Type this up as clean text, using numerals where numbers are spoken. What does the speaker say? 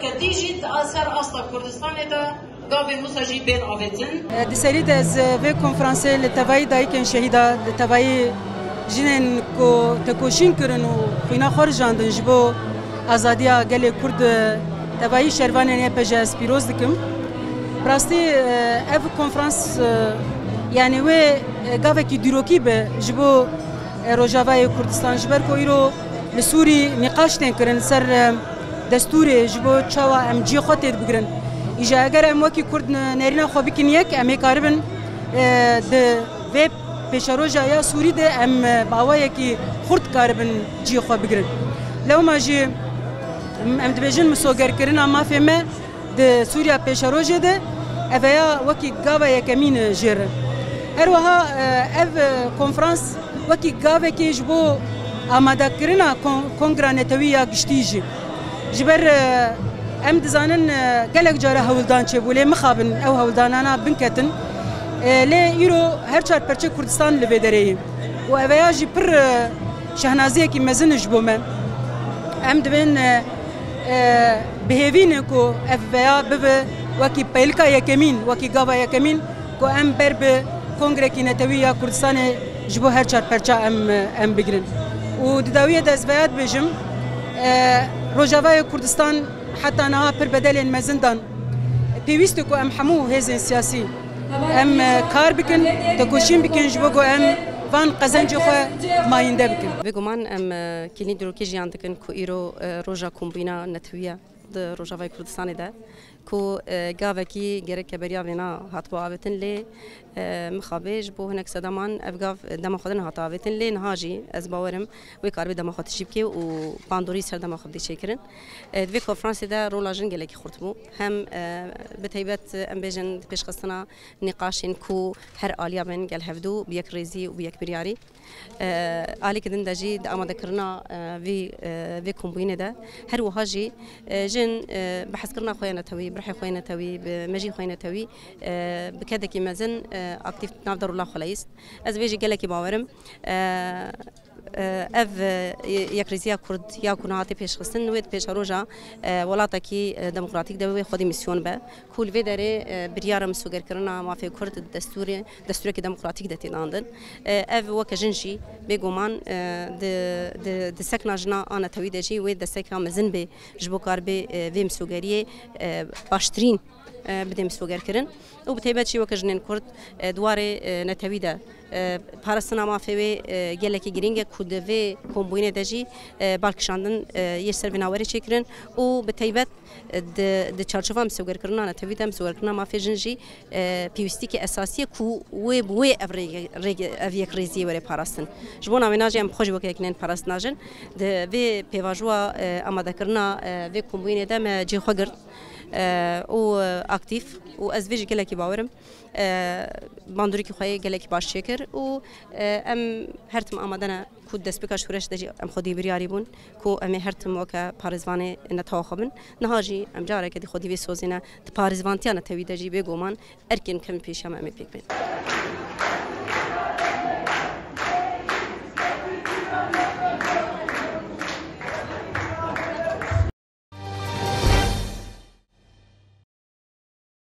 کدی جید اثر اصلا کردستان دا گاوی مساجی بین آویتن. دسالید از به کنفرانس لطفای دایکن شهیدا لطفای جنن کو تکوشین کرن و خینا خارجاندن جبو آزادیا گل کرد تبایی شروانه نه پجاس پیروز دکم. براستی اف کنفرانس یعنی و گاوی کی دیروکی به جبو روجاوای کردستان جبر کو ایرو لسوری نقاش تنکرن سر دستور جبو چوا ام جی خاطر بگرن. ایجا اگر ام وکی کرد نرینا خوابی کنیک امی کاربن د وب پیشروجا یا سوری ده ام باوایی کی خرد کاربن جی خواب بگرن. لو ما جی ام دبیجن مسوگر کرن اما فهمه د سوریا پیشروجا ده اویا وکی گاوا یکمین جیر. اروها اف کنفرانس وکی گاوا کی جبو آماده کرنا کنگرانتویا گشتیجی. جبر ام دزانن گلک جاره هولدان چه بوله مخابن او هولدانانا بنکتن لی ایرو هر چهار پرچه کردستان لبیدره و اویاجی پر شهنازیه کی مزن جبومه ام دبین بهوینه کو اویا ببه وکی پیلکا یکمین وکی گاوا یکمین کو ام بر به کنگره کی نتویا کردستان جبو هر چهار پرچه ام بگیرن و دداویه دزویات بجم روجاوای کردستان حتى أنا پر بدل مزندان بيوستكو أم حمو هزين سياسي أم كار بكن تكوشين بكن جبوكو أم فان قزنجي خو ما ينده بكن بيجومان أم كلين دروكي جيان دكن كو إيرو روجا كومبينا نتويا د روجاوای کردستان ده کو گاوکی گره کبریا وینا هاتبو آوتن لی مخابج بو هنک صدامان افگاف دم خودن هات آوتن لی نهاجی از باورم وی کاربی دم خود شیبکی و باندوری سر دم خود دیشکرن دوی کنفرانس ده رولاجن گله کی خورتمو هم بتیبت ام بیجن پیش قصنا نقاشین کو هر آلیا بن گل هفدو بیک ریزی و بیک بریاری آلی کدن دجی آماده کرنا وی کمبینه ده هر وهاجی جن بحث کرنا خوینا توی برحي خوينا توي بمجي خوينا توي بكذا كي مازن اكتيف نافدر الله خلاص از بيجي قالك باورم اف يكريزيا كرد يا كوناتي پیش خستن ويد پیش روجا ولاتكي ديمقراطيك دوي خودي ميسيون با كل فيدري بريارم سوغر كرنا ما في كرد دستور كي ديمقراطيك دتيلاندن اف وكجنشي بيغومان د سكناجنا انا توي دجي ويد د سكا مزن بي جبو كاربي فيم سوغريه باشترين بدیم سوگر کردن و بتیبت چی وکجنین کرد دواره نتویده پارستنا مافیوی گلکی گرینگ کودوی کمبوینه دجی بالکشاندن یه سر بناوری چیکرن و بتیبت د چارچوبام سوگر کردن نتویدم سوگر کردن مافی جنجی پیوستی که اساسیه کو وی اویک ریزی وری پاراستن جبونا ویناجی ام خوش وکی کنن پاراست ناجن د وی پیواجوا آماده کردن وی کمبوینه دم جی خوگرد و اکتیف و از ویژه گلکی باورم باندوری که خواهی گلکی باش شکر و ام هرتم آمدن کود دست بکش خورش دجی ام خودی بریاری بون کو ام هرتم وکا پارزوانه نتاخبن نهاجی ام جاره کدی خودی وی سوزینه پارزوانتی نتوی دجی بگومان ارکن کم پیشم ام پیک بین